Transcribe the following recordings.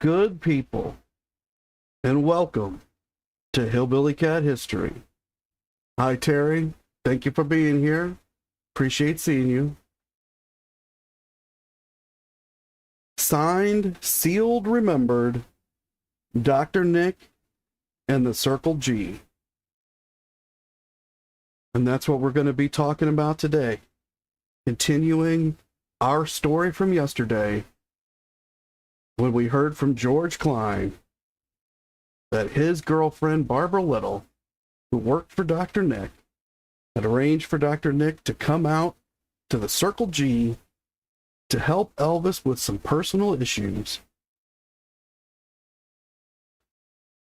good people, and welcome to Hillbilly Cat History. Hi, Terry. Thank you for being here. Appreciate seeing you. Signed, sealed, remembered, Dr. Nick and the Circle G. And that's what we're going to be talking about today. Continuing our story from yesterday, when we heard from George Klein that his girlfriend, Barbara Little, who worked for Dr. Nick, had arranged for Dr. Nick to come out to the Circle G to help Elvis with some personal issues.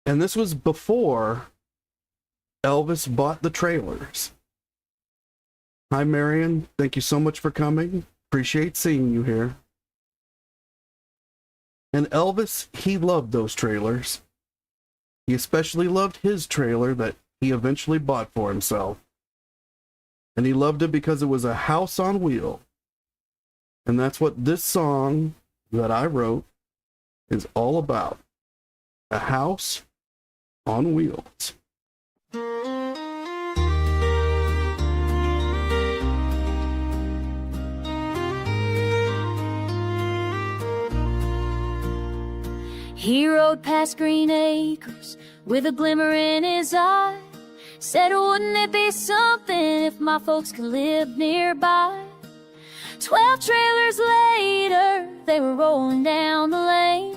And this was before Elvis bought the trailers. Hi, Marion. Thank you so much for coming. Appreciate seeing you here. And Elvis, he loved those trailers. He especially loved his trailer that he eventually bought for himself. And he loved it because it was a house on wheels. And that's what this song that I wrote is all about. A house on wheels. He rode past green acres with a glimmer in his eye. Said, wouldn't it be something if my folks could live nearby? 12 trailers later, they were rolling down the lane.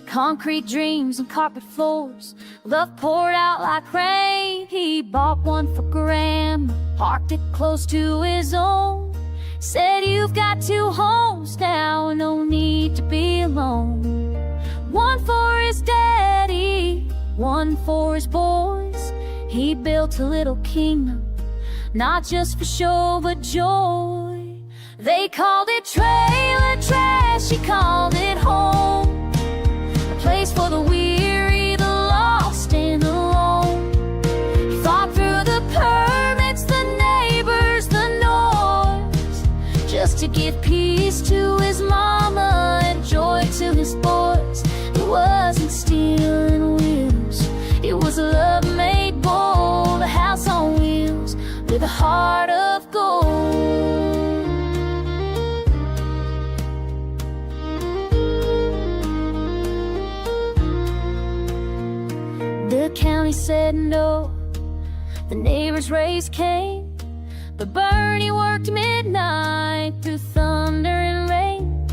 Concrete dreams and carpet floors, love poured out like rain. He bought one for Grandma, parked it close to his own. Said, you've got 2 homes now, no need to be alone. One for his daddy, one for his boys. He built a little kingdom, not just for show but joy. They called it trailer trash, he called it home. A place for the weary, the lost, and the alone. He fought through the permits, the neighbors, the noise, just to give peace to his mama and joy to his boys. It wasn't stealing wheels, it was love made bold. A house on wheels with a heart of gold. The county said no, the neighbors raised Cain, but Bernie worked midnight through thunder and rain.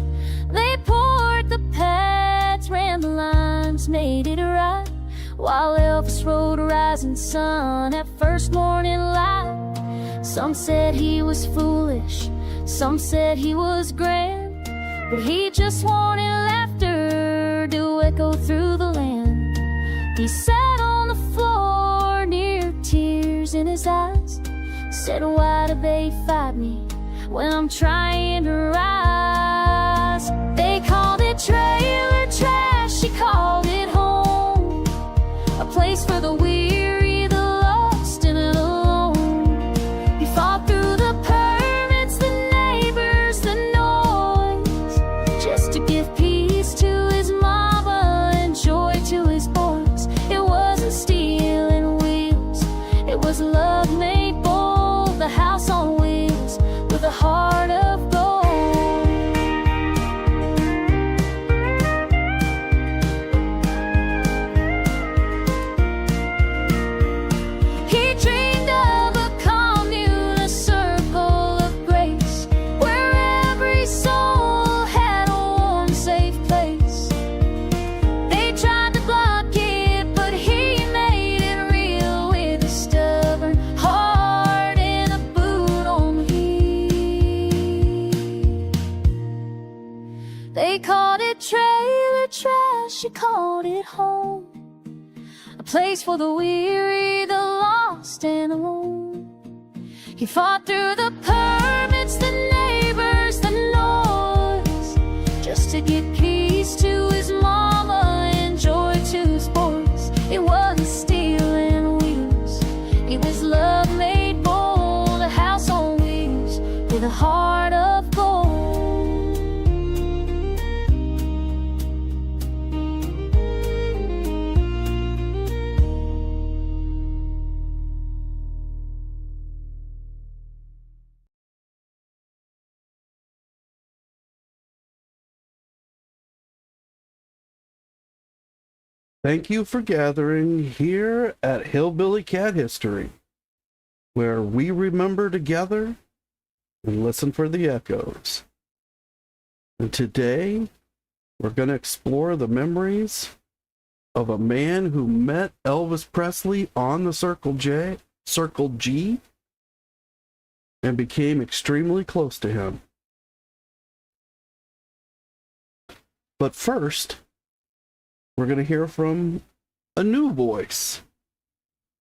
They poured the pads, ran the lines, made it right, while Elvis rode a rising sun at first morning light. Some said he was foolish, some said he was grand, but he just wanted laughter to echo through the land. He sat on the floor near tears in his eyes, said, why do they fight me when I'm trying to rise? They called it trailer trash, he called it home. A place for the weary, the lost, and the alone. He fought through the permits, the neighbors, the noise, just to give peace to his mama and joy to his boys. It wasn't stealing wheels, it was love made bold. The house on wheels with a heart of gold. He dreamed of a commune, a circle of grace, where every soul had a warm, safe place. They tried to block it, but he made it real with a stubborn heart and a boot on heel. They called it trailer trash, he called it home. A place for the weary, the lost, and alone. He fought through the permits, the neighbors, the noise, just to get peace to his mama and joy to his boys. It wasn't stealing wheels, it was love made bold. A house on wheels with a heart of gold. Thank you for gathering here at Hillbilly Cat History, where we remember together and listen for the echoes. And today, we're going to explore the memories of a man who met Elvis Presley on the Circle G, and became extremely close to him. But first, we're going to hear from a new voice,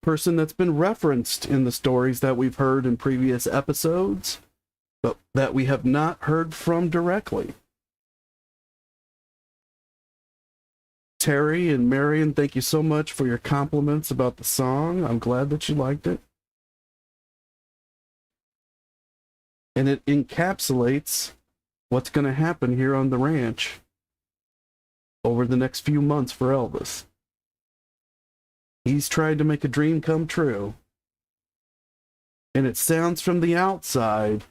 person that's been referenced in the stories that we've heard in previous episodes, but that we have not heard from directly. Terry and Marion, thank you so much for your compliments about the song. I'm glad that you liked it. And it encapsulates what's going to happen here on the ranch over the next few months for Elvis. He's tried to make a dream come true. And it sounds from the outside,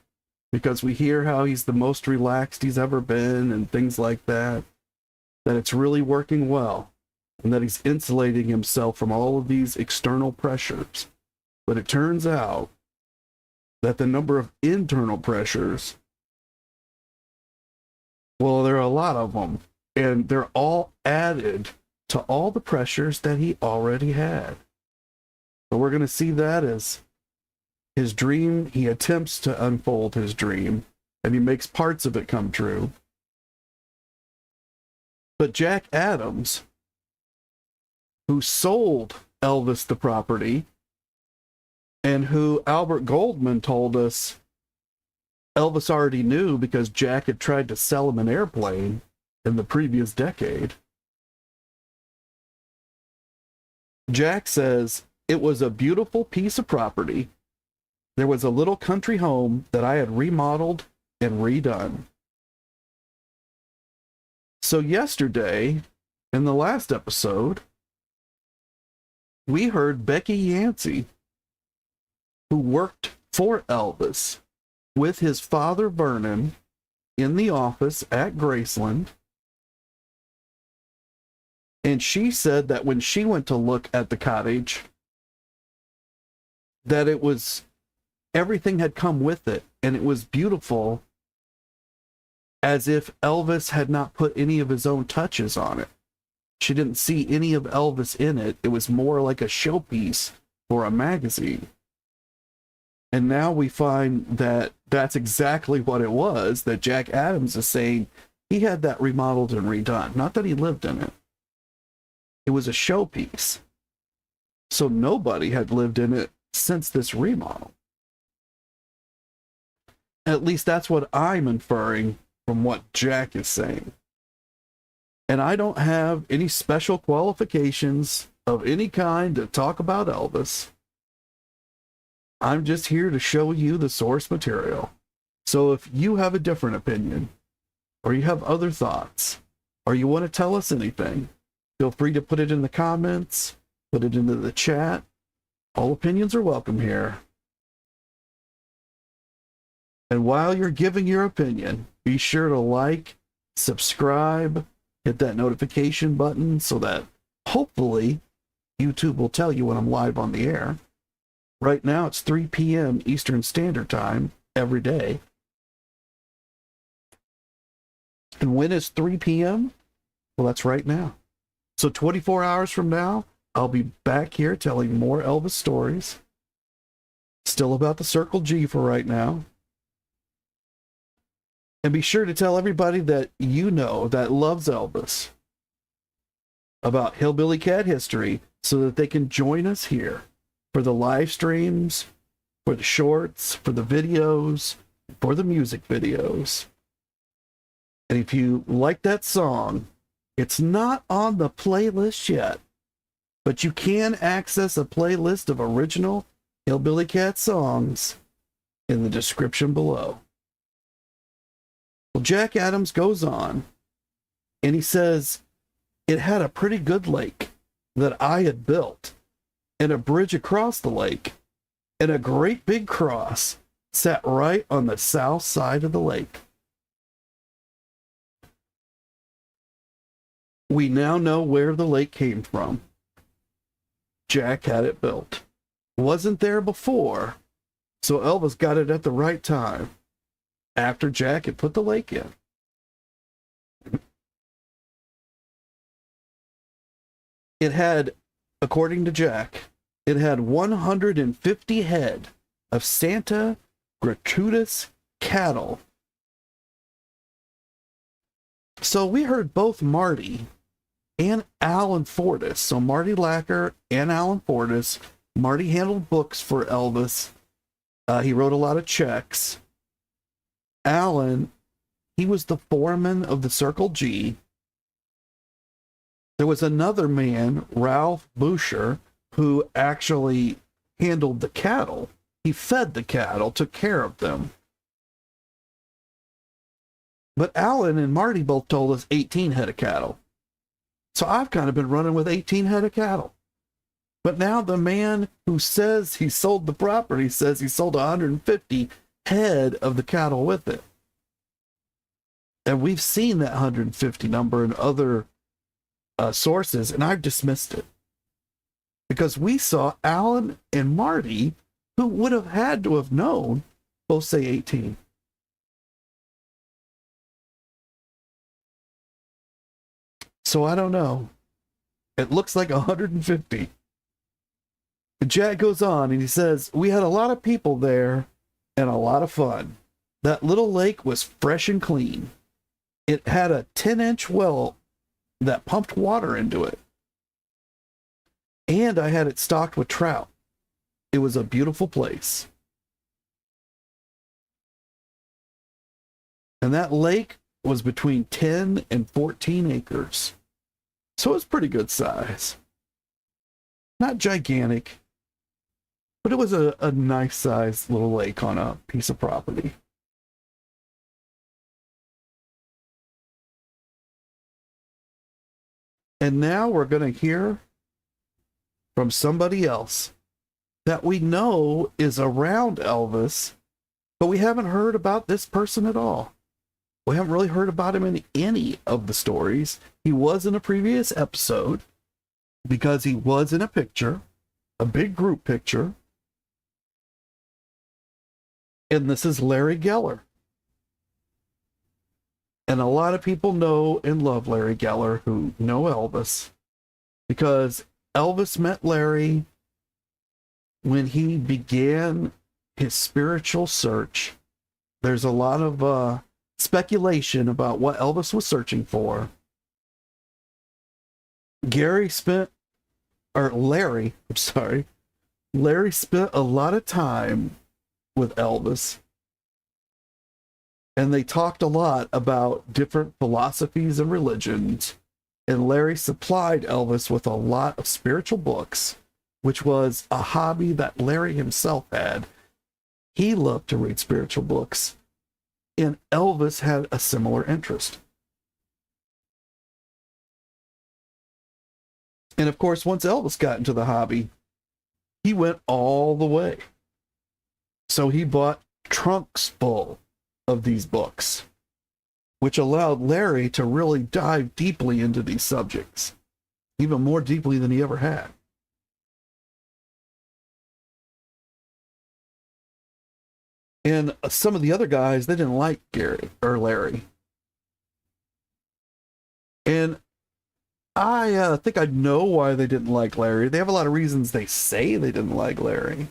because we hear how he's the most relaxed he's ever been and things like that, that it's really working well, and that he's insulating himself from all of these external pressures. But it turns out that the number of internal pressures, well, there are a lot of them, and they're all added to all the pressures that he already had. So we're going to see that as his dream. He attempts to unfold his dream, and he makes parts of it come true. But Jack Adams, who sold Elvis the property, and who Albert Goldman told us Elvis already knew because Jack had tried to sell him an airplane in the previous decade. Jack says, "It was a beautiful piece of property. There was a little country home that I had remodeled and redone." So yesterday, in the last episode, we heard Becky Yancey, who worked for Elvis with his father Vernon in the office at Graceland. And she said that when she went to look at the cottage, that it was, everything had come with it, and it was beautiful, as if Elvis had not put any of his own touches on it. She didn't see any of Elvis in it. It was more like a showpiece for a magazine. And now we find that that's exactly what it was, that Jack Adams is saying he had that remodeled and redone. Not that he lived in it. It was a showpiece. So nobody had lived in it since this remodel. At least that's what I'm inferring from what Jack is saying. And I don't have any special qualifications of any kind to talk about Elvis. I'm just here to show you the source material. So if you have a different opinion, or you have other thoughts, or you want to tell us anything, feel free to put it in the comments, put it into the chat. All opinions are welcome here. And while you're giving your opinion, be sure to like, subscribe, hit that notification button so that hopefully YouTube will tell you when I'm live on the air. Right now it's 3 p.m. Eastern Standard Time every day. And when is 3 p.m.? Well, that's right now. So 24 hours from now, I'll be back here telling more Elvis stories. Still about the Circle G for right now. And be sure to tell everybody that you know that loves Elvis about Hillbilly Cat History so that they can join us here for the live streams, for the shorts, for the videos, for the music videos. And if you like that song, it's not on the playlist yet, but you can access a playlist of original Hillbilly Cat songs in the description below. Well, Jack Adams goes on, and he says, "It had a pretty good lake that I had built, and a bridge across the lake, and a great big cross sat right on the south side of the lake. We now know where the lake came from. Jack had it built. Wasn't there before, so Elvis got it at the right time, after Jack had put the lake in. It had, according to Jack, it had 150 head of Santa gratuitous cattle. So we heard both Marty and Alan Fortis. So Marty Lacker and Alan Fortis. Marty handled books for Elvis. He wrote a lot of checks. Alan, he was the foreman of the Circle G. There was another man, Ralph Boucher, who actually handled the cattle. He fed the cattle, took care of them. But Alan and Marty both told us 18 head of cattle. So I've kind of been running with 18 head of cattle. But now the man who says he sold the property says he sold 150 head of the cattle with it. And we've seen that 150 number in other sources, and I've dismissed it. Because we saw Alan and Marty, who would have had to have known, both say 18. So I don't know. It looks like 150. Jack goes on and he says, we had a lot of people there and a lot of fun. That little lake was fresh and clean. It had a 10-inch well that pumped water into it. And I had it stocked with trout. It was a beautiful place. And that lake was between 10 and 14 acres. So it was pretty good size. Not gigantic, but it was a nice sized little lake on a piece of property. And now we're going to hear from somebody else that we know is around Elvis, but we haven't heard about this person at all. We haven't really heard about him in any of the stories. He was in a previous episode because he was in a picture, a big group picture. And this is Larry Geller. And a lot of people know and love Larry Geller who know Elvis because Elvis met Larry when he began his spiritual search. There's a lot of speculation about what Elvis was searching for. Larry spent a lot of time with Elvis, and they talked a lot about different philosophies and religions, and Larry supplied Elvis with a lot of spiritual books, which was a hobby that Larry himself had. He loved to read spiritual books, and Elvis had a similar interest. And of course, once Elvis got into the hobby, he went all the way. So he bought trunks full of these books, which allowed Larry to really dive deeply into these subjects, even more deeply than he ever had. And some of the other guys, they didn't like Gary or Larry. And I think I know why they didn't like Larry. They have a lot of reasons they say they didn't like Larry.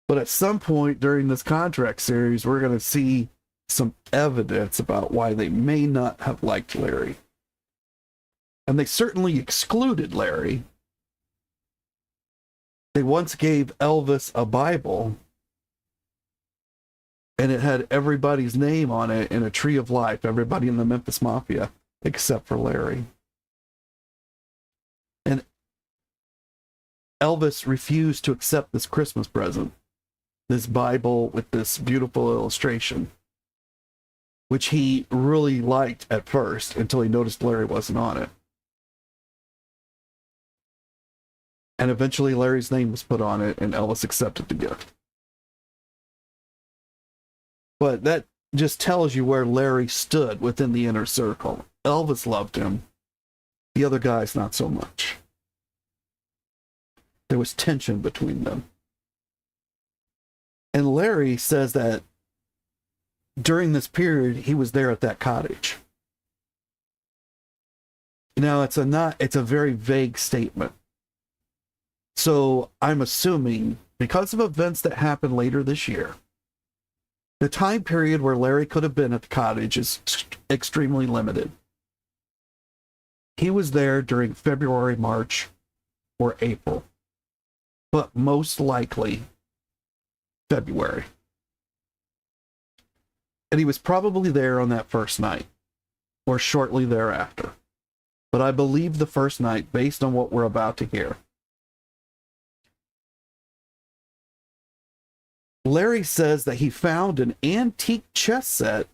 But at some point during this contract series, we're going to see some evidence about why they may not have liked Larry. And they certainly excluded Larry. They once gave Elvis a Bible, and it had everybody's name on it in a tree of life, everybody in the Memphis Mafia, except for Larry. And Elvis refused to accept this Christmas present, this Bible with this beautiful illustration, which he really liked at first until he noticed Larry wasn't on it. And eventually Larry's name was put on it and Elvis accepted the gift. But that just tells you where Larry stood within the inner circle Elvis loved him. The other guys, not so much. There was tension between them. And Larry says that during this period, he was there at that cottage. Now, it's a very vague statement. So I'm assuming, because of events that happened later this year, the time period where Larry could have been at the cottage is extremely limited. He was there during February, March, or April, but most likely February. And he was probably there on that first night, or shortly thereafter. But I believe the first night, based on what we're about to hear. Larry says that he found an antique chess set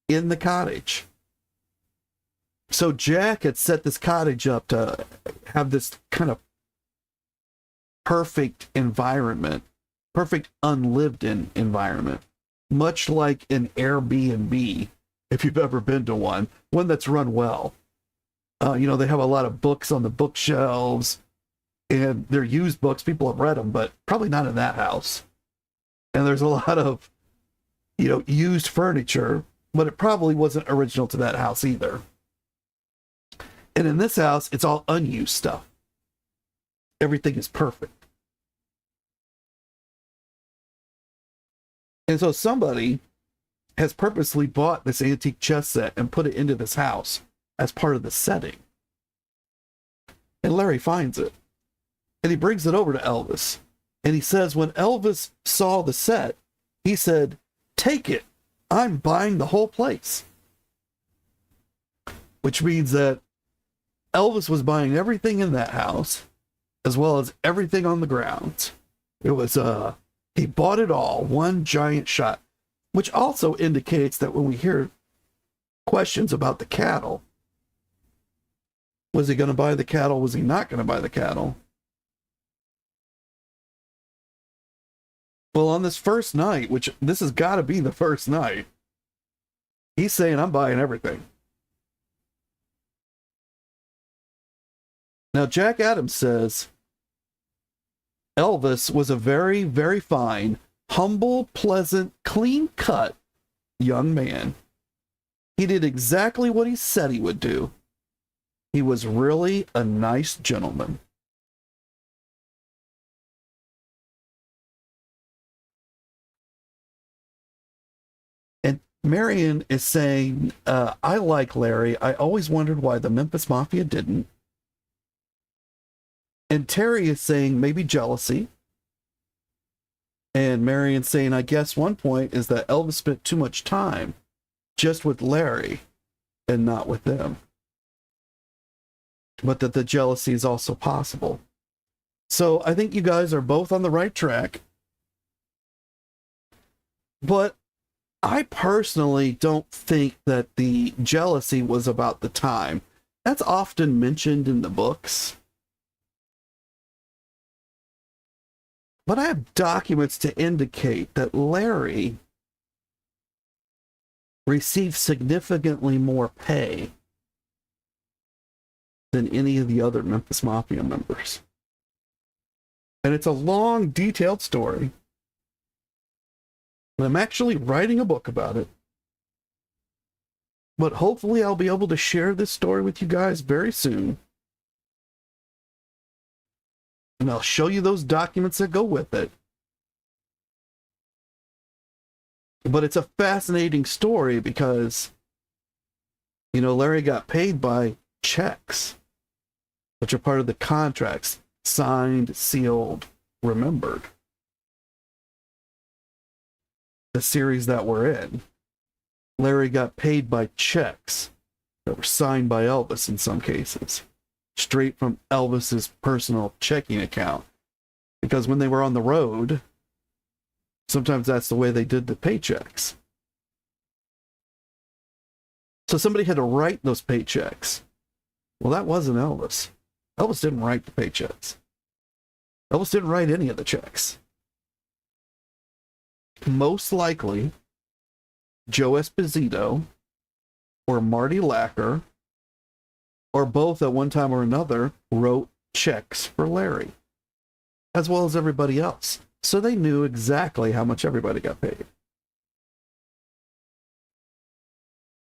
in the cottage. So Jack had set this cottage up to have this kind of perfect environment, perfect unlived in environment, much like an Airbnb, if you've ever been to one that's run well. They have a lot of books on the bookshelves, and they're used books. People have read them, but probably not in that house. And there's a lot of, used furniture, but it probably wasn't original to that house either. And in this house, it's all unused stuff. Everything is perfect. And so somebody has purposely bought this antique chess set and put it into this house as part of the setting. And Larry finds it. And he brings it over to Elvis. And he says when Elvis saw the set, he said, "Take it. I'm buying the whole place." Which means that Elvis was buying everything in that house, as well as everything on the grounds. It was, he bought it all, one giant shot, which also indicates that when we hear questions about the cattle, was he going to buy the cattle? Was he not going to buy the cattle? Well, on this first night, which this has got to be the first night, he's saying, "I'm buying everything." Now, Jack Adams says Elvis was a very, very fine, humble, pleasant, clean-cut young man. He did exactly what he said he would do. He was really a nice gentleman. And Marion is saying, I like Larry. I always wondered why the Memphis Mafia didn't. And Terry is saying maybe jealousy. And Marion saying, I guess one point is that Elvis spent too much time just with Larry and not with them. But that the jealousy is also possible. So I think you guys are both on the right track. But I personally don't think that the jealousy was about the time. That's often mentioned in the books. But I have documents to indicate that Larry received significantly more pay than any of the other Memphis Mafia members. And it's a long, detailed story. And I'm actually writing a book about it. But hopefully I'll be able to share this story with you guys very soon. And I'll show you those documents that go with it. But it's a fascinating story because, Larry got paid by checks, which are part of the contracts, signed, sealed, remembered. The series that we're in, Larry got paid by checks that were signed by Elvis in some cases, straight from Elvis's personal checking account. Because when they were on the road, sometimes that's the way they did the paychecks. So somebody had to write those paychecks. Well, that wasn't Elvis. Elvis didn't write the paychecks. Elvis didn't write any of the checks. Most likely, Joe Esposito or Marty Lacker or both at one time or another, wrote checks for Larry, as well as everybody else. So they knew exactly how much everybody got paid.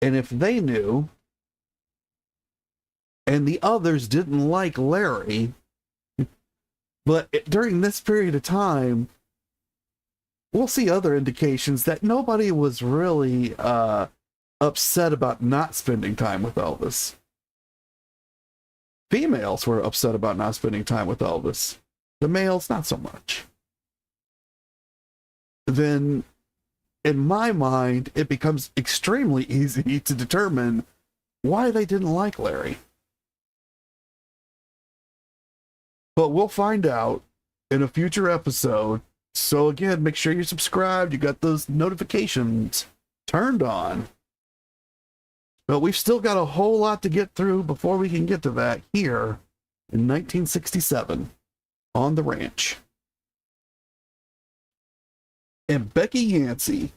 And if they knew, and the others didn't like Larry, but during this period of time, we'll see other indications that nobody was really upset about not spending time with Elvis. Females were upset about not spending time with Elvis. The males, not so much. Then, in my mind, it becomes extremely easy to determine why they didn't like Larry. But we'll find out in a future episode. So again, make sure you're subscribed. You got those notifications turned on. But we've still got a whole lot to get through before we can get to that here in 1967 on the ranch. And Becky Yancey,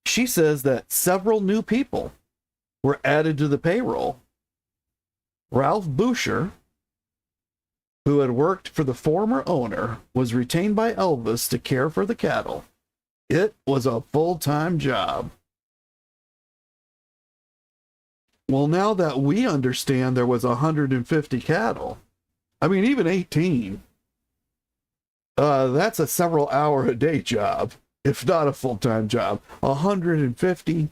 she says that several new people were added to the payroll. Ralph Boucher, who had worked for the former owner, was retained by Elvis to care for the cattle. It was a full-time job. Well, now that we understand there was 150 cattle, I mean, even 18, that's a several hour a day job, if not a full-time job. 150,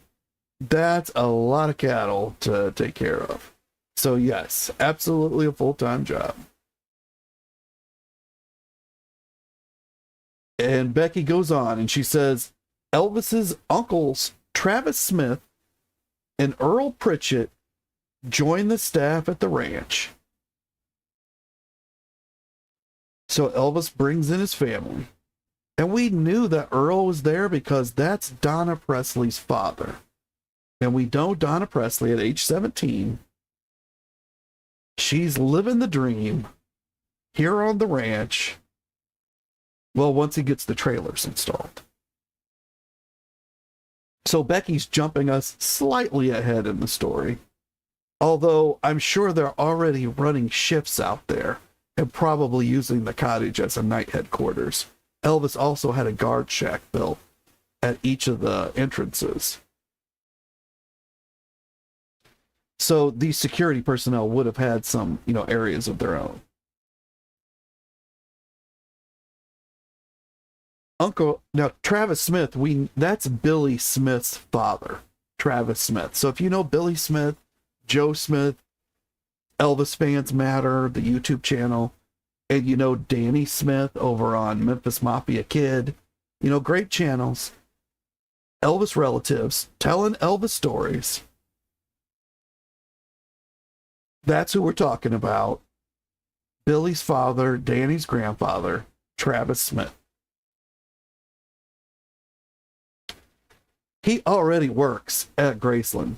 that's a lot of cattle to take care of. So yes, absolutely a full-time job. And Becky goes on and she says, Elvis's uncles, Travis Smith and Earl Pritchett, joined the staff at the ranch. So Elvis brings in his family. And we knew that Earl was there because that's Donna Presley's father. And we know Donna Presley at age 17. She's living the dream here on the ranch. Well, once he gets the trailers installed. So Becky's jumping us slightly ahead in the story. Although I'm sure they're already running shifts out there and probably using the cottage as a night headquarters. Elvis also had a guard shack built at each of the entrances. So these security personnel would have had some, areas of their own. Now Travis Smith, that's Billy Smith's father, Travis Smith. So if you know Billy Smith, Joe Smith, Elvis Fans Matter, the YouTube channel, and you know Danny Smith over on Memphis Mafia Kid, great channels. Elvis relatives telling Elvis stories. That's who we're talking about. Billy's father, Danny's grandfather, Travis Smith. He already works at Graceland.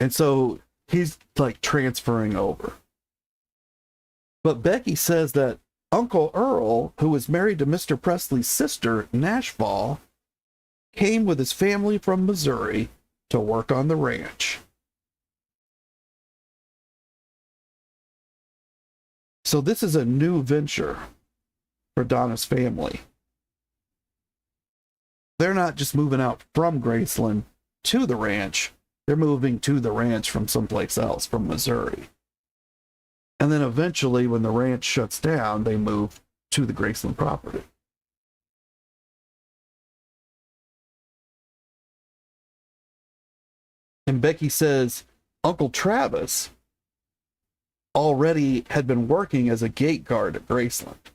And so he's like transferring over. But Becky says that Uncle Earl, who was married to Mr. Presley's sister, Nashville, came with his family from Missouri to work on the ranch. So this is a new venture for Donna's family. They're not just moving out from Graceland to the ranch. They're moving to the ranch from someplace else, from Missouri. And then eventually, when the ranch shuts down, they move to the Graceland property. And Becky says Uncle Travis already had been working as a gate guard at Graceland.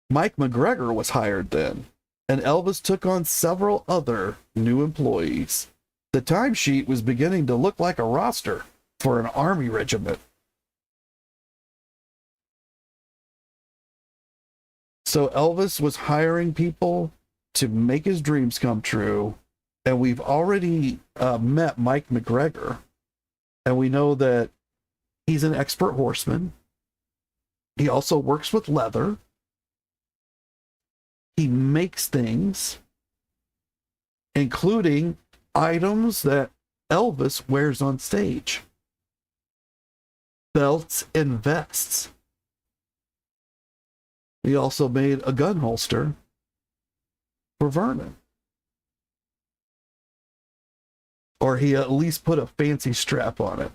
Mike McGregor was hired then, and Elvis took on several other new employees. The timesheet was beginning to look like a roster for an army regiment. So Elvis was hiring people to make his dreams come true, and we've already met Mike McGregor, and we know that he's an expert horseman. He also works with leather. He makes things, including items that Elvis wears on stage. Belts and vests. He also made a gun holster for Vernon. Or he at least put a fancy strap on it.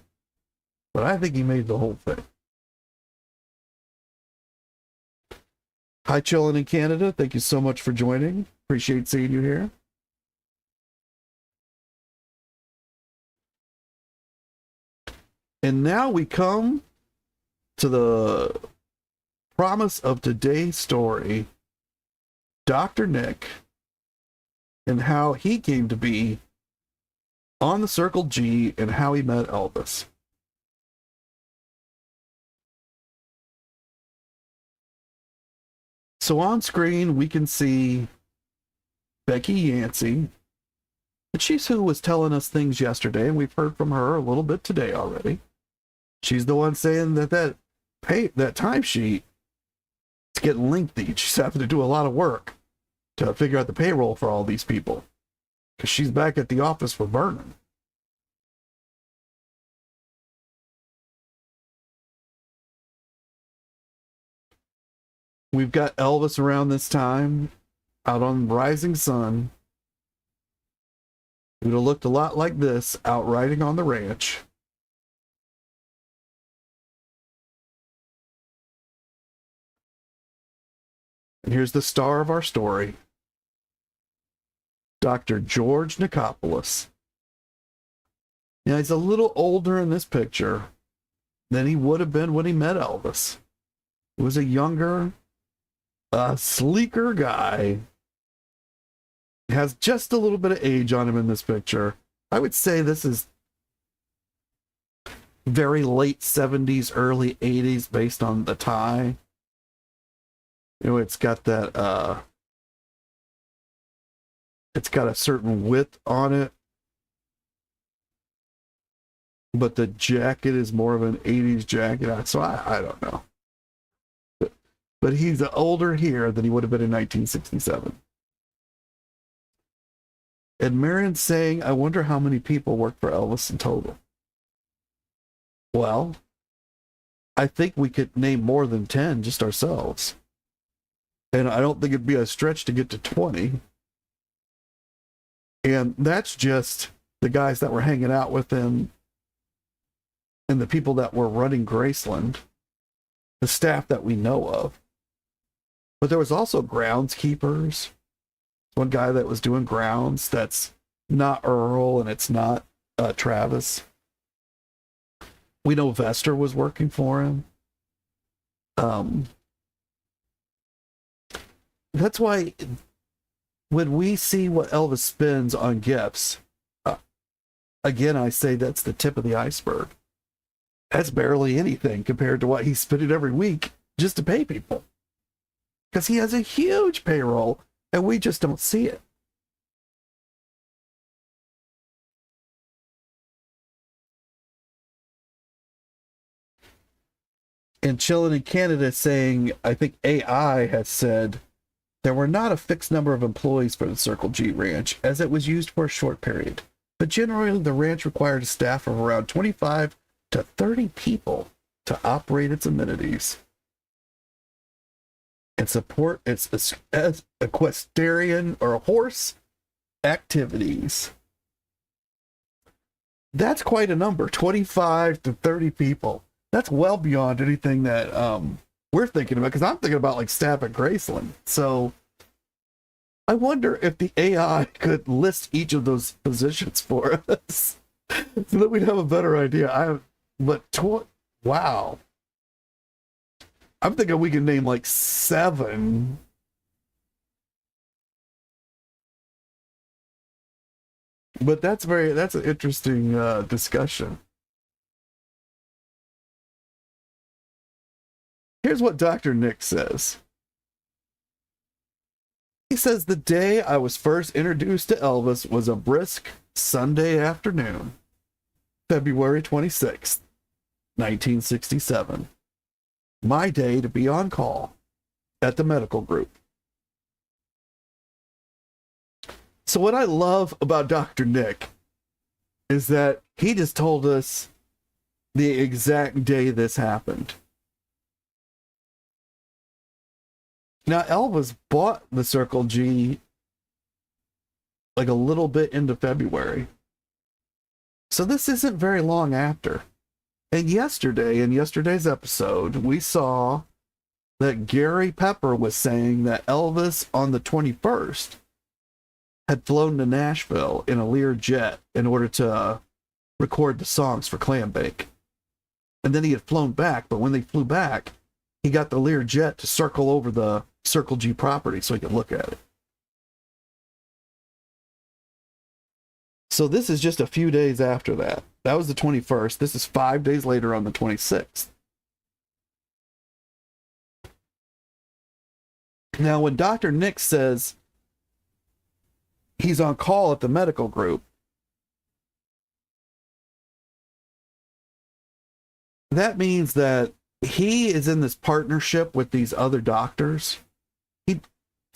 But I think he made the whole thing. Hi, chillin' in Canada. Thank you so much for joining. Appreciate seeing you here. And now we come to the promise of today's story, Dr. Nick, and how he came to be on the Circle G and how he met Elvis. So on screen, we can see Becky Yancey, and she's who was telling us things yesterday, and we've heard from her a little bit today already. She's the one saying that timesheet is getting lengthy. She's having to do a lot of work to figure out the payroll for all these people, because she's back at the office for Vernon. We've got Elvis around this time, out on Rising Sun. It would have looked a lot like this, out riding on the ranch. And here's the star of our story, Dr. George Nicopolis. Now, he's a little older in this picture than he would have been when he met Elvis. He was a younger, sleeker guy. Has just a little bit of age on him in this picture. I would say this is very late 70s, early 80s based on the tie. You know, it's got that, it's got a certain width on it. But the jacket is more of an 80s jacket. So I don't know. But he's older here than he would have been in 1967. And Marion's saying, I wonder how many people worked for Elvis in total. Well, I think we could name more than 10 just ourselves. And I don't think it'd be a stretch to get to 20. And that's just the guys that were hanging out with him and the people that were running Graceland, the staff that we know of. But there was also groundskeepers. One guy that was doing grounds, that's not Earl and it's not Travis. We know Vester was working for him. That's why when we see what Elvis spends on gifts, again, I say that's the tip of the iceberg. That's barely anything compared to what he's spending every week just to pay people. Because he has a huge payroll and we just don't see it. And chilling in Canada saying, I think AI has said, there were not a fixed number of employees for the Circle G Ranch, as it was used for a short period. But generally, the ranch required a staff of around 25 to 30 people to operate its amenities and support its equestrian or horse activities. That's quite a number, 25 to 30 people. That's well beyond anything that we're thinking about, because I'm thinking about like staff at Graceland. So I wonder if the AI could list each of those positions for us so that we'd have a better idea. Wow. I'm thinking we can name like 7. But that's an interesting discussion. Here's what Dr. Nick says. He says, the day I was first introduced to Elvis was a brisk Sunday afternoon, February 26th, 1967. My day to be on call at the medical group. So what I love about Dr. Nick is that he just told us the exact day this happened. Now, Elvis bought the Circle G like a little bit into February. So this isn't very long after. And yesterday, in yesterday's episode, we saw that Gary Pepper was saying that Elvis on the 21st had flown to Nashville in a Lear jet in order to record the songs for Clam Bake. And then he had flown back, but when they flew back, he got the Lear jet to circle over the Circle G property so he could look at it. So this is just a few days after that. That was the 21st. This is 5 days later on the 26th. Now, when Dr. Nick says he's on call at the medical group, that means that he is in this partnership with these other doctors.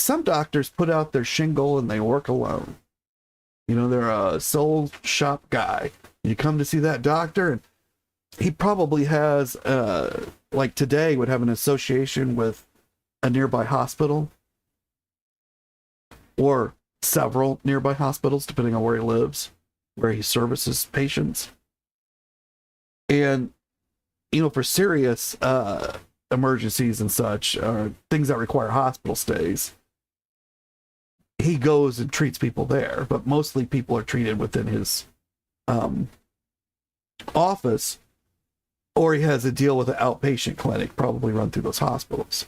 Some doctors put out their shingle and they work alone. You know, they're a sole shop guy. You come to see that doctor, and he probably has, like today, would have an association with a nearby hospital or several nearby hospitals, depending on where he lives, where he services patients. And, you know, for serious emergencies and such, or things that require hospital stays, he goes and treats people there, but mostly people are treated within his office, or he has a deal with an outpatient clinic, probably run through those hospitals.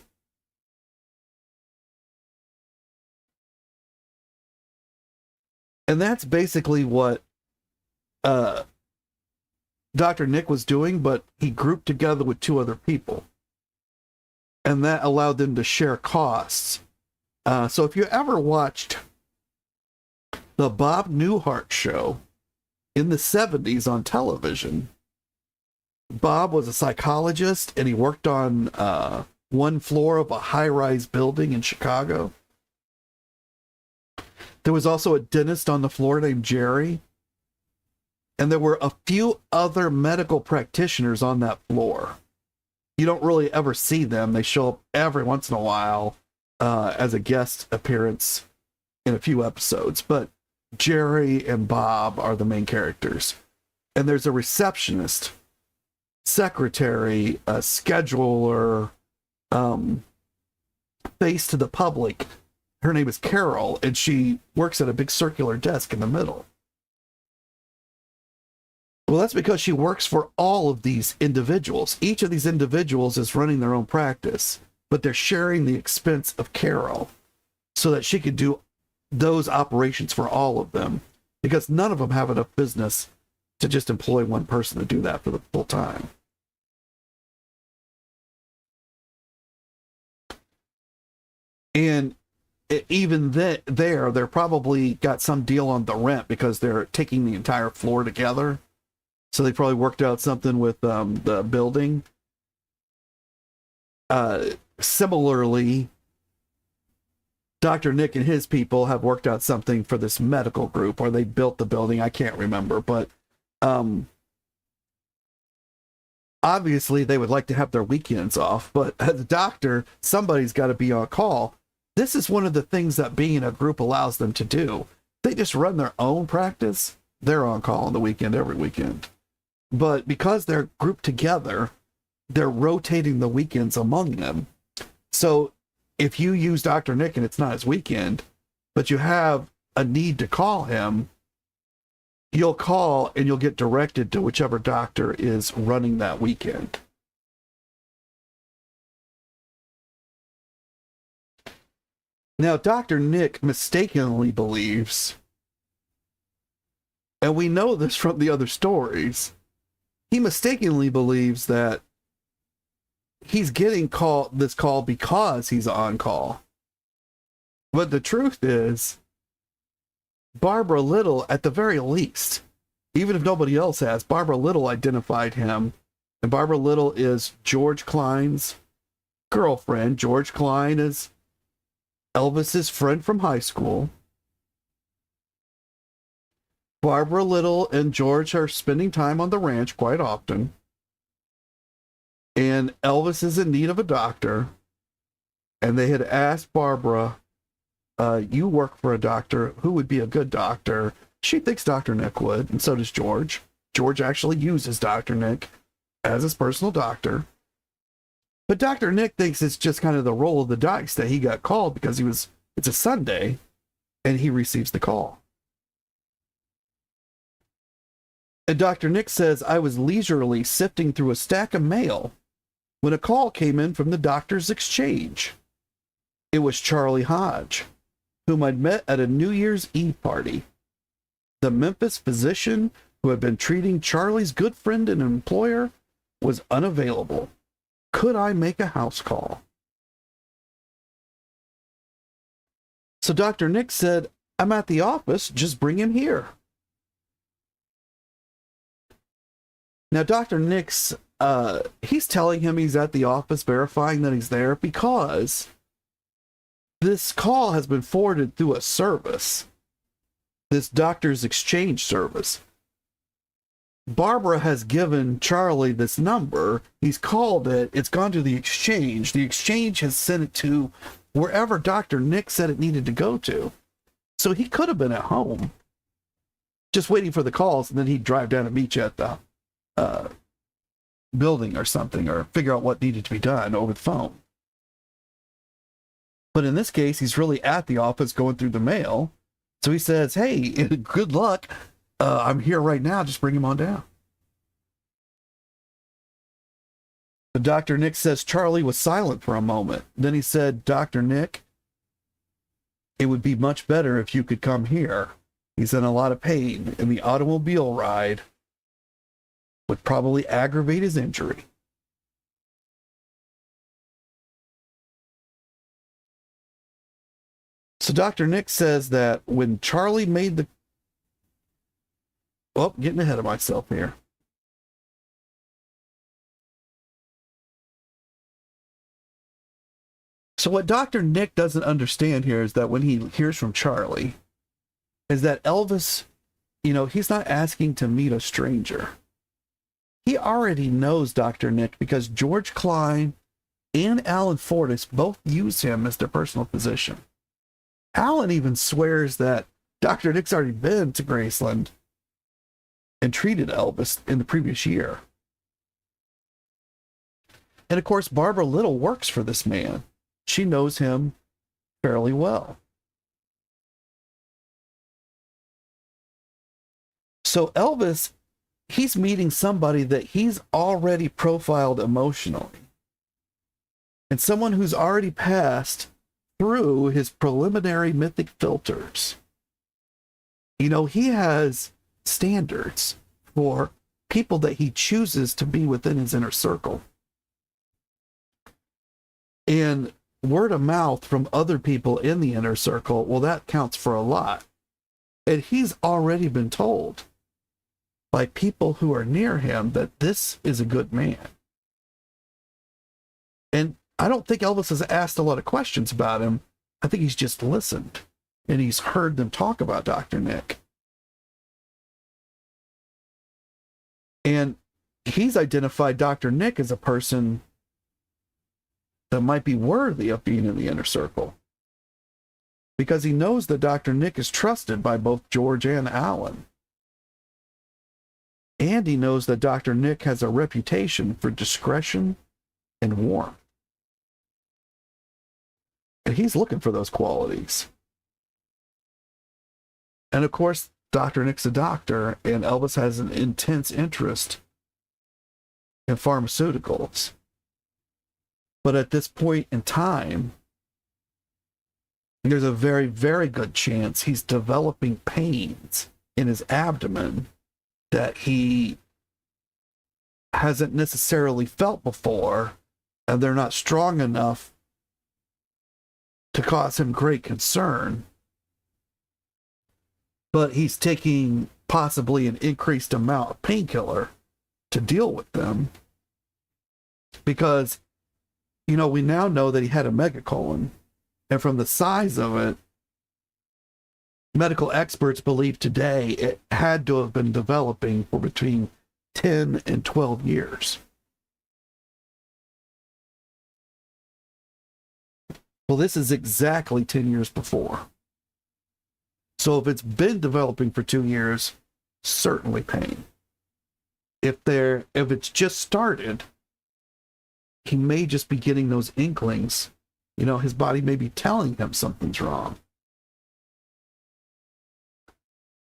And that's basically what Dr. Nick was doing, but he grouped together with two other people. And that allowed them to share costs. So if you ever watched the Bob Newhart show in the 70s on television, Bob was a psychologist and he worked on one floor of a high-rise building in Chicago. There was also a dentist on the floor named Jerry. And there were a few other medical practitioners on that floor. You don't really ever see them. They show up every once in a while as a guest appearance in a few episodes. But Jerry and Bob are the main characters. And there's a receptionist, secretary, a scheduler, face to the public. Her name is Carol, and she works at a big circular desk in the middle. Well, that's because she works for all of these individuals. Each of these individuals is running their own practice, but they're sharing the expense of Carol so that she could do those operations for all of them, because none of them have enough business to just employ one person to do that for the full time. And even they're probably got some deal on the rent because they're taking the entire floor together. So they probably worked out something with the building. Similarly, Dr. Nick and his people have worked out something for this medical group, or they built the building. I can't remember, but obviously they would like to have their weekends off. But as a doctor, somebody's got to be on call. This is one of the things that being a group allows them to do. They just run their own practice. They're on call on the weekend, every weekend. But because they're grouped together, they're rotating the weekends among them. So if you use Dr. Nick and it's not his weekend, but you have a need to call him, you'll call and you'll get directed to whichever doctor is running that weekend. Now, Dr. Nick mistakenly believes, and we know this from the other stories, he mistakenly believes that he's getting this call because he's on call. But the truth is, Barbara Little, at the very least, even if nobody else has, Barbara Little identified him. And Barbara Little is George Klein's girlfriend. George Klein is Elvis's friend from high school. Barbara Little and George are spending time on the ranch quite often. And Elvis is in need of a doctor. And they had asked Barbara, you work for a doctor. Who would be a good doctor? She thinks Dr. Nick would, and so does George. George actually uses Dr. Nick as his personal doctor. But Dr. Nick thinks it's just kind of the roll of the dice that he got called because it's a Sunday, and he receives the call. And Dr. Nick says, I was leisurely sifting through a stack of mail when a call came in from the doctor's exchange. It was Charlie Hodge, whom I'd met at a New Year's Eve party. The Memphis physician who had been treating Charlie's good friend and employer was unavailable. Could I make a house call? So Dr. Nick said, I'm at the office, just bring him here. Now, Dr. Nick's, he's telling him he's at the office, verifying that he's there, because this call has been forwarded through a service, this doctor's exchange service. Barbara has given Charlie this number. He's called it. It's gone to the exchange. The exchange has sent it to wherever Dr. Nick said it needed to go to. So he could have been at home, just waiting for the calls, and then he'd drive down and meet you at the building or something, or figure out what needed to be done over the phone. But in this case, he's really at the office going through the mail. So he says, hey, good luck. I'm here right now. Just bring him on down. But Dr. Nick says Charlie was silent for a moment. Then he said, Dr. Nick, it would be much better if you could come here. He's in a lot of pain, and the automobile ride would probably aggravate his injury. So Dr. Nick says that when Charlie made the... Well, getting ahead of myself here. So what Dr. Nick doesn't understand here is that when he hears from Charlie, is that Elvis, he's not asking to meet a stranger. He already knows Dr. Nick because George Klein and Alan Fortis both use him as their personal physician. Alan even swears that Dr. Nick's already been to Graceland and treated Elvis in the previous year. And of course, Barbara Little works for this man. She knows him fairly well. So Elvis, he's meeting somebody that he's already profiled emotionally, and someone who's already passed through his preliminary mythic filters. He has standards for people that he chooses to be within his inner circle. And word of mouth from other people in the inner circle, well, that counts for a lot. And he's already been told by people who are near him that this is a good man. And I don't think Elvis has asked a lot of questions about him. I think he's just listened, and he's heard them talk about Dr. Nick. And he's identified Dr. Nick as a person that might be worthy of being in the inner circle, because he knows that Dr. Nick is trusted by both George and Alan. And he knows that Dr. Nick has a reputation for discretion and warmth. And he's looking for those qualities. And of course, Dr. Nick's a doctor, and Elvis has an intense interest in pharmaceuticals. But at this point in time, there's a very, very good chance he's developing pains in his abdomen that he hasn't necessarily felt before, and they're not strong enough to cause him great concern. But he's taking possibly an increased amount of painkiller to deal with them, because we now know that he had a megacolon, and from the size of it, medical experts believe today it had to have been developing for between 10 and 12 years. Well, this is exactly 10 years before. So if it's been developing for 2 years, certainly pain. If it's just started, he may just be getting those inklings. His body may be telling him something's wrong.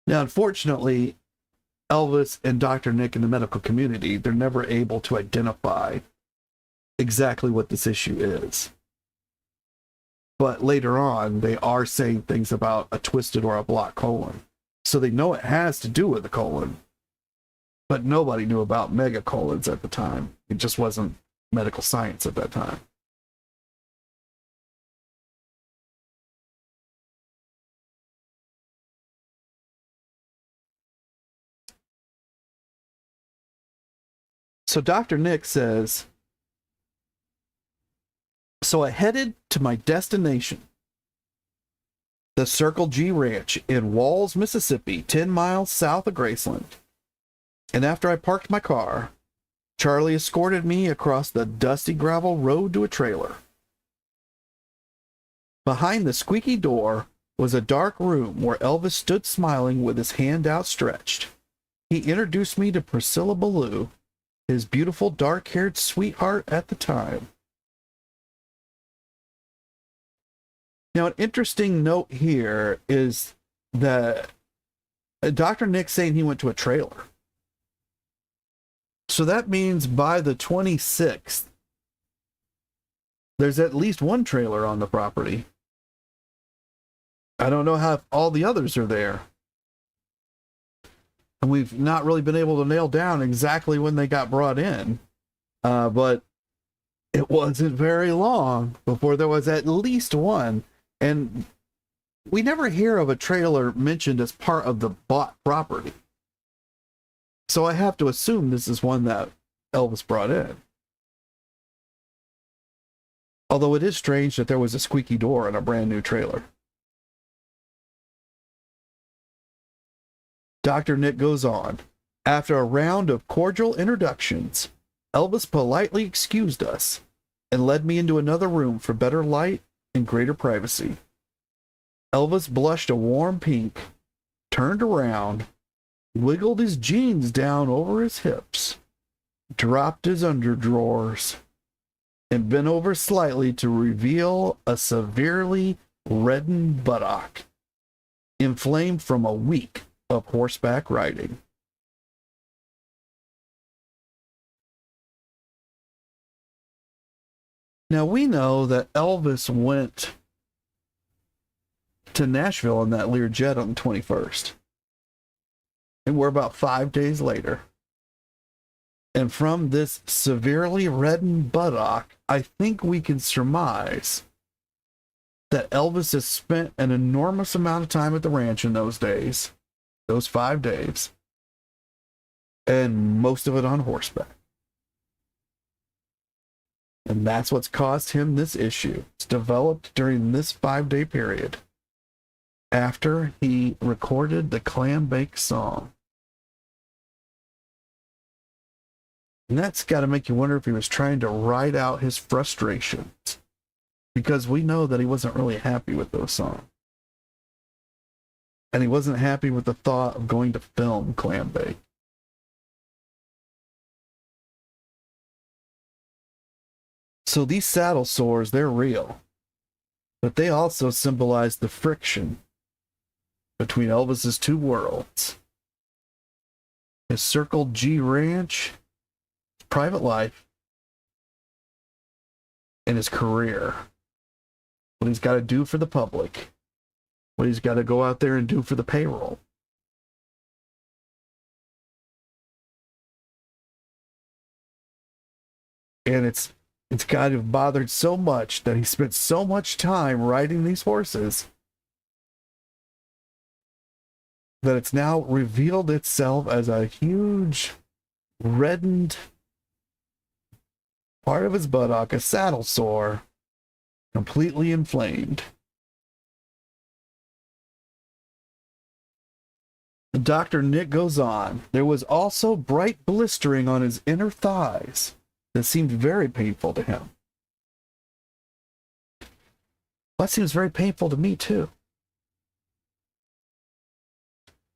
Now, unfortunately, Elvis and Dr. Nick in the medical community, they're never able to identify exactly what this issue is. But later on, they are saying things about a twisted or a blocked colon. So they know it has to do with the colon. But nobody knew about megacolons at the time. It just wasn't medical science at that time. So Dr. Nick says, so I headed to my destination, the Circle G Ranch in Walls, Mississippi, 10 miles south of Graceland. And after I parked my car, Charlie escorted me across the dusty gravel road to a trailer. Behind the squeaky door was a dark room where Elvis stood smiling with his hand outstretched. He introduced me to Priscilla Ballou, his beautiful dark-haired sweetheart at the time. Now, an interesting note here is that Dr. Nick's saying he went to a trailer. So that means by the 26th, there's at least one trailer on the property. I don't know how all the others are there. And we've not really been able to nail down exactly when they got brought in. But it wasn't very long before there was at least one. And we never hear of a trailer mentioned as part of the bought property. So I have to assume this is one that Elvis brought in. Although it is strange that there was a squeaky door in a brand new trailer. Dr. Nick goes on. After a round of cordial introductions, Elvis politely excused us and led me into another room for better light and greater privacy. Elvis blushed a warm pink, turned around, wiggled his jeans down over his hips, dropped his underdrawers, and bent over slightly to reveal a severely reddened buttock, inflamed from a week of horseback riding. Now we know that Elvis went to Nashville in that Learjet on the 21st. And we're about 5 days later. And from this severely reddened buttock, I think we can surmise that Elvis has spent an enormous amount of time at the ranch in those days, those 5 days, and most of it on horseback. And that's what's caused him this issue. It's developed during this 5-day period after he recorded the clam bake song. And that's got to make you wonder if he was trying to ride out his frustrations, because we know that he wasn't really happy with those songs. And he wasn't happy with the thought of going to film Clam Bake. So these saddle sores, they're real. But they also symbolize the friction between Elvis's two worlds. His Circle G Ranch, his private life, and his career. What he's got to do for the public. What he's got to go out there and do for the payroll. And it's got to have bothered so much that he spent so much time riding these horses that it's now revealed itself as a huge reddened part of his buttock, a saddle sore, completely inflamed. Dr. Nick goes on, there was also bright blistering on his inner thighs that seemed very painful to him. That seems very painful to me, too.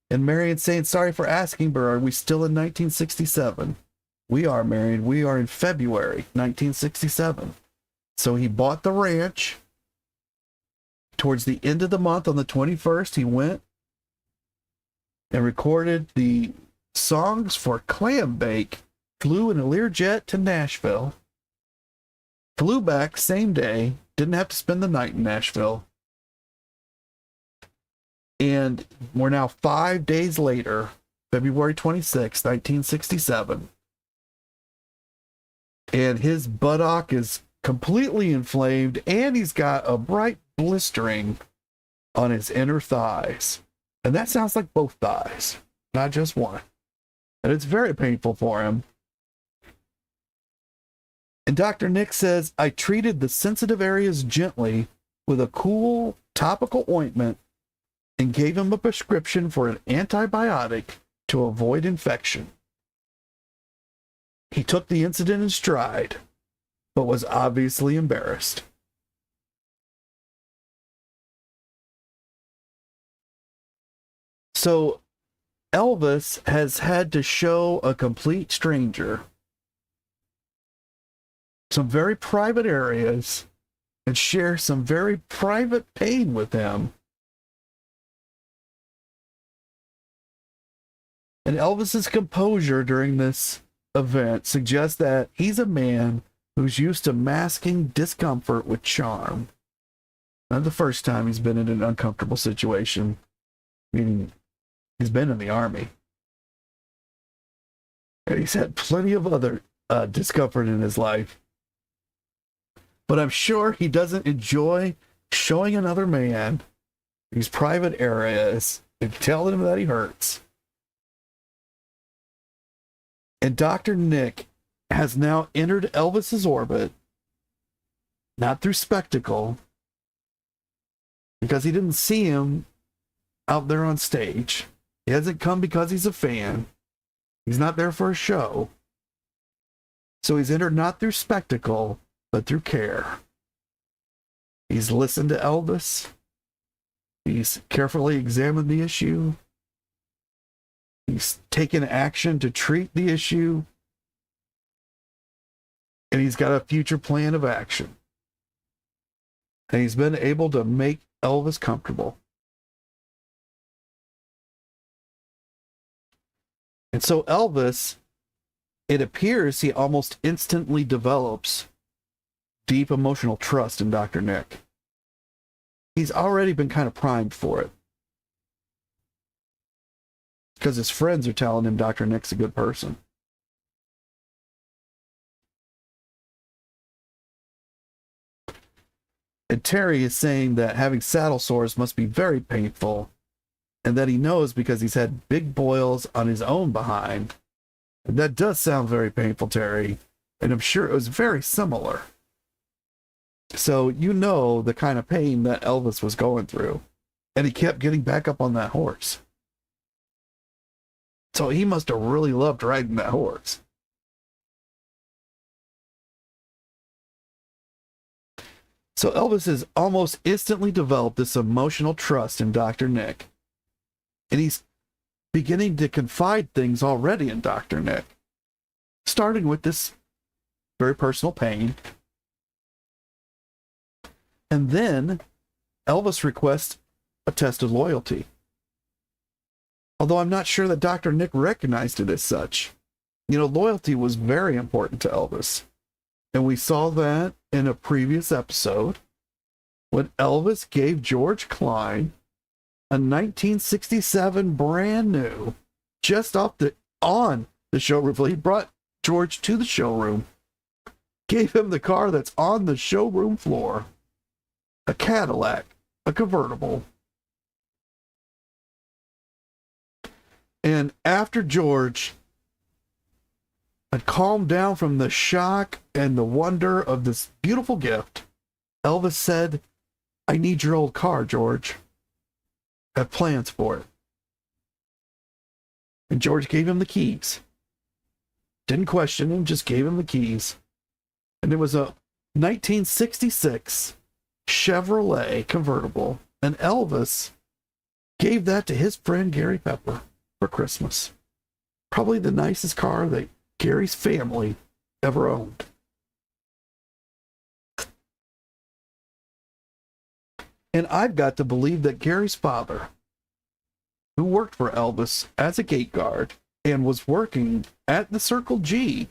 And Marion saying, sorry for asking, but are we still in 1967? We are, Marion. We are in February 1967. So he bought the ranch. Towards the end of the month, on the 21st, he went and recorded the songs for Clam Bake, flew in a Learjet to Nashville, flew back same day, didn't have to spend the night in Nashville. And we're now 5 days later, February 26, 1967. And his buttock is completely inflamed, and he's got a bright blistering on his inner thighs. And that sounds like both thighs, not just one. And it's very painful for him. And Dr. Nick says, I treated the sensitive areas gently with a cool topical ointment and gave him a prescription for an antibiotic to avoid infection. He took the incident in stride, but was obviously embarrassed. So Elvis has had to show a complete stranger some very private areas and share some very private pain with him. And Elvis's composure during this event suggests that he's a man who's used to masking discomfort with charm. Not the first time he's been in an uncomfortable situation, meaning he's been in the army. And he's had plenty of other discomfort in his life. But I'm sure he doesn't enjoy showing another man these private areas and telling him that he hurts. And Dr. Nick has now entered Elvis's orbit, not through spectacle, because he didn't see him out there on stage. He hasn't come because he's a fan. He's not there for a show. So he's entered not through spectacle, but through care. He's listened to Elvis. He's carefully examined the issue. He's taken action to treat the issue. And he's got a future plan of action. And he's been able to make Elvis comfortable. And so Elvis, it appears he almost instantly develops deep emotional trust in Dr. Nick. He's already been kind of primed for it. Because his friends are telling him Dr. Nick's a good person. And Terry is saying that having saddle sores must be very painful, and that he knows because he's had big boils on his own behind. And that does sound very painful, Terry, and I'm sure it was very similar. So you know the kind of pain that Elvis was going through, and he kept getting back up on that horse. So he must have really loved riding that horse. So Elvis has almost instantly developed this emotional trust in Dr. Nick. And he's beginning to confide things already in Dr. Nick. Starting with this very personal pain. And then Elvis requests a test of loyalty. Although I'm not sure that Dr. Nick recognized it as such. You know, loyalty was very important to Elvis. And we saw that in a previous episode when Elvis gave George Klein a 1967 brand new, just on the showroom. He brought George to the showroom, gave him the car that's on the showroom floor, a Cadillac, a convertible. And after George had calmed down from the shock and the wonder of this beautiful gift, Elvis said, I need your old car, George. I have plans for it. And George gave him the keys. Didn't question him, just gave him the keys. And it was a 1966 Chevrolet convertible. And Elvis gave that to his friend Gary Pepper for Christmas. Probably the nicest car that Gary's family ever owned. And I've got to believe that Gary's father, who worked for Elvis as a gate guard and was working at the Circle G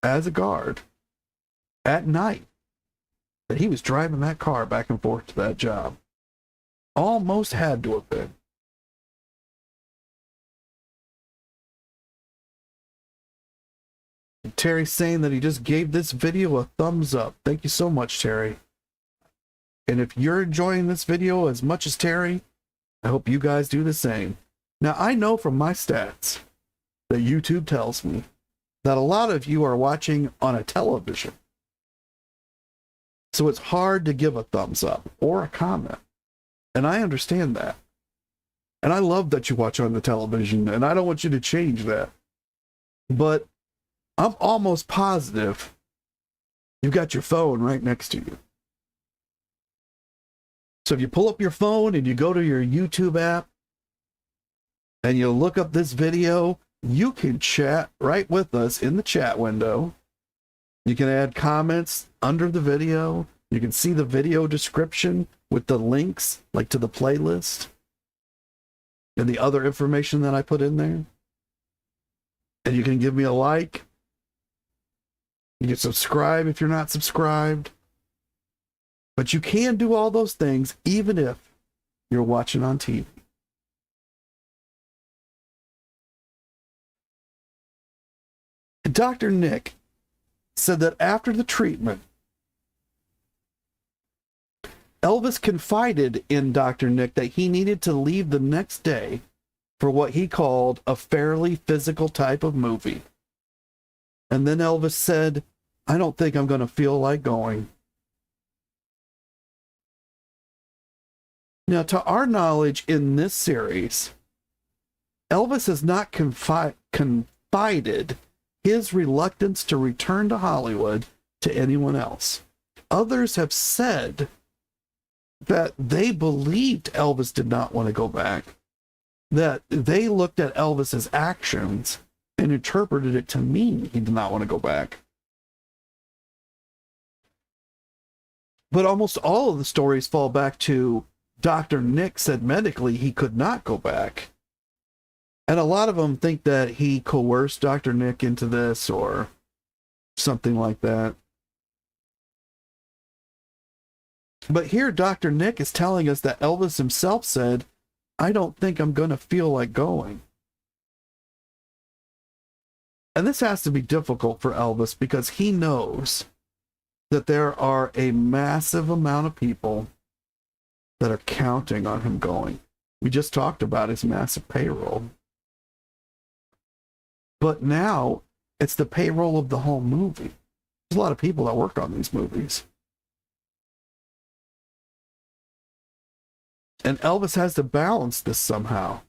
as a guard at night, that he was driving that car back and forth to that job. Almost had to have been. Terry's saying that he just gave this video a thumbs up. Thank you so much, Terry. And if you're enjoying this video as much as Terry, I hope you guys do the same. Now, I know from my stats that YouTube tells me that a lot of you are watching on a television. So it's hard to give a thumbs up or a comment. And I understand that. And I love that you watch on the television, and I don't want you to change that. But I'm almost positive you've got your phone right next to you. So if you pull up your phone and you go to your YouTube app and you look up this video, you can chat right with us in the chat window. You can add comments under the video. You can see the video description with the links, like to the playlist and the other information that I put in there. And you can give me a like. You can subscribe if you're not subscribed. But you can do all those things even if you're watching on TV. And Dr. Nick said that after the treatment, Elvis confided in Dr. Nick that he needed to leave the next day for what he called a fairly physical type of movie. And then Elvis said, "I don't think I'm going to feel like going." Now, to our knowledge in this series, Elvis has not confided his reluctance to return to Hollywood to anyone else. Others have said that they believed Elvis did not want to go back, that they looked at Elvis's actions and interpreted it to mean he did not want to go back. But almost all of the stories fall back to Dr. Nick said medically he could not go back. And a lot of them think that he coerced Dr. Nick into this or something like that. But here Dr. Nick is telling us that Elvis himself said, "I don't think I'm going to feel like going." And this has to be difficult for Elvis because he knows that there are a massive amount of people that are counting on him going. We just talked about his massive payroll. But now it's the payroll of the whole movie. There's a lot of people that work on these movies. And Elvis has to balance this somehow.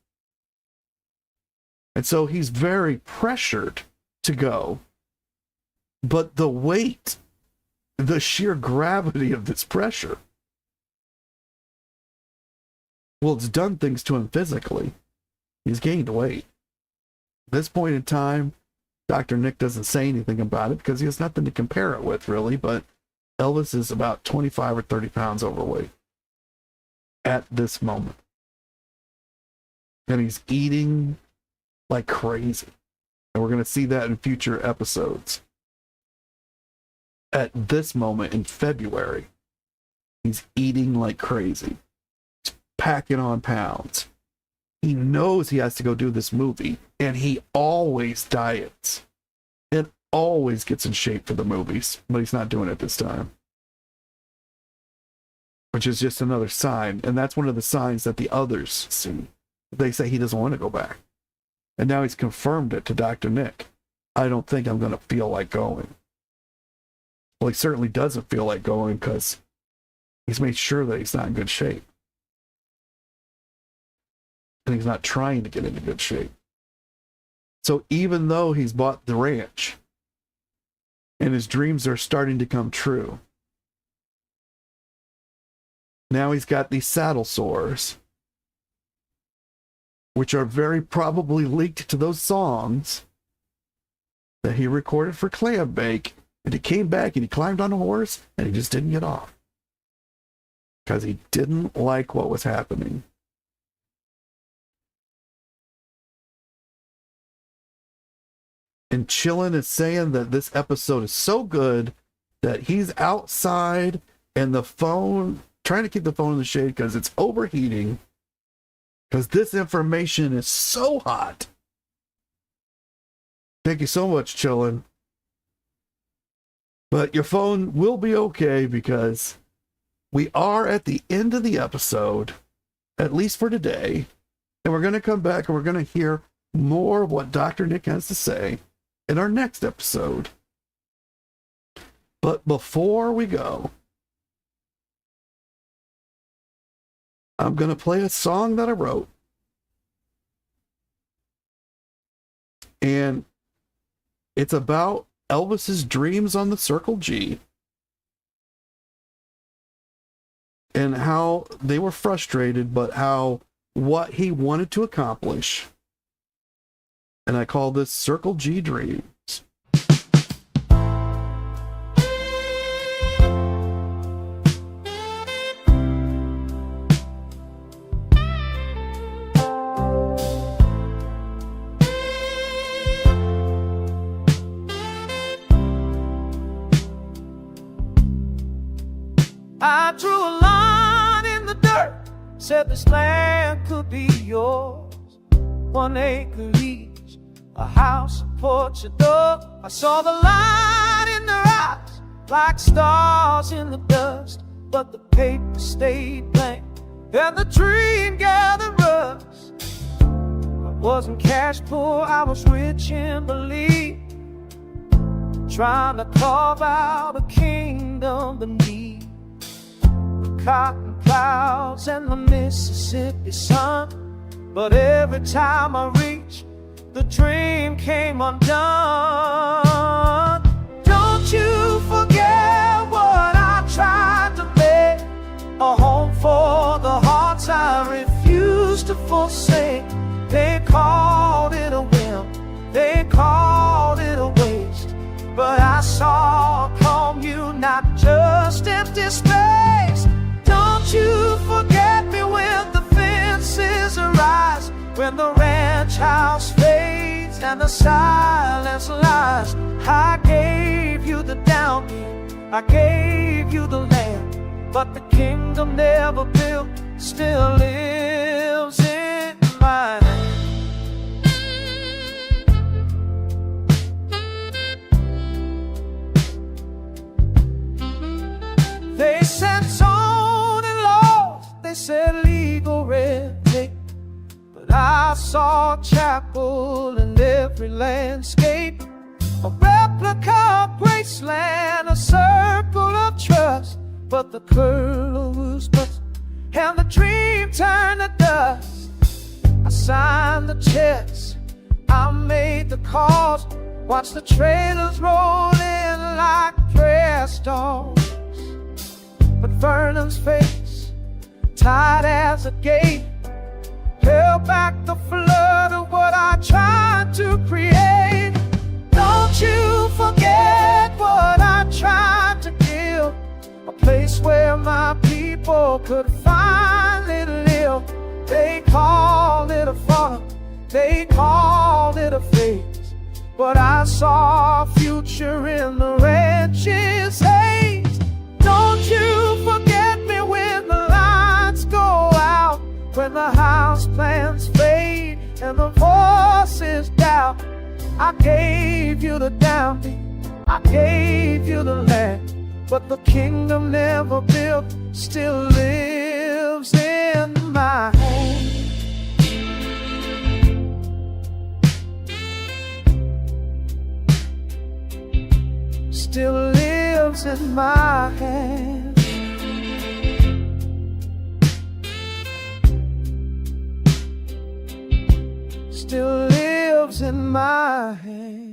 And so he's very pressured to go. But the weight, the sheer gravity of this pressure, well, it's done things to him physically. He's gained weight. At this point in time, Dr. Nick doesn't say anything about it because he has nothing to compare it with, really, but Elvis is about 25 or 30 pounds overweight at this moment. And he's eating like crazy. And we're going to see that in future episodes. At this moment in February, he's eating like crazy. He's packing on pounds. He knows he has to go do this movie, and he always diets and always gets in shape for the movies, but he's not doing it this time. Which is just another sign, and that's one of the signs that the others see. They say he doesn't want to go back. And now he's confirmed it to Dr. Nick. "I don't think I'm going to feel like going." Well, he certainly doesn't feel like going because he's made sure that he's not in good shape. And he's not trying to get into good shape. So even though he's bought the ranch and his dreams are starting to come true, now he's got these saddle sores, which are very probably linked to those songs that he recorded for Clam Bake. And he came back and he climbed on a horse and he just didn't get off because he didn't like what was happening. And Chillin is saying that this episode is so good that he's outside and the phone, trying to keep the phone in the shade because it's overheating, because this information is so hot. Thank you so much, Chillin. But your phone will be okay because we are at the end of the episode, at least for today. And we're going to come back and we're going to hear more of what Dr. Nick has to say in our next episode. But before we go, I'm going to play a song that I wrote. And it's about Elvis's dreams on the Circle G and how they were frustrated, but how what he wanted to accomplish. And I call this Circle G Dreams. I drew a line in the dirt, said this land could be yours. 1 acre each, a house, a porch, a door. I saw the light in their eyes, like stars in the dust. But the paper stayed blank, and the dream gathered rust. I wasn't cash poor, I was rich in belief, trying to carve out a kingdom beneath cotton clouds and the Mississippi sun. But every time I reached, the dream came undone. Don't you forget what I tried to make, a home for the hearts I refused to forsake. They called it a whim, they called it a waste, but I saw a commune, not just empty space. Don't you forget me when the fences arise, when the ranch house fades and the silence lies. I gave you the downbeat, I gave you the land, but the kingdom never built still lives in my hand. They said zoning laws, they said legal red tape, but I saw a chapel in every landscape, a replica of Graceland, a circle of trust. But the curl was bust, and the dream turned to dust. I signed the checks, I made the calls, watched the trailers roll in like press dogs. But Vernon's face, tight as a gate, held back the flood of what I tried to create. Don't you forget what I tried to give, a place where my people could finally live. They called it a farm, they called it a phase, but I saw a future in the ranch's haze. Don't you forget me when the lights go out, when the house plans fade and the voices doubt. I gave you the downbeat, I gave you the land, but the kingdom never built still lives in my home. Still lives in my hand. Still lives lives in my hand.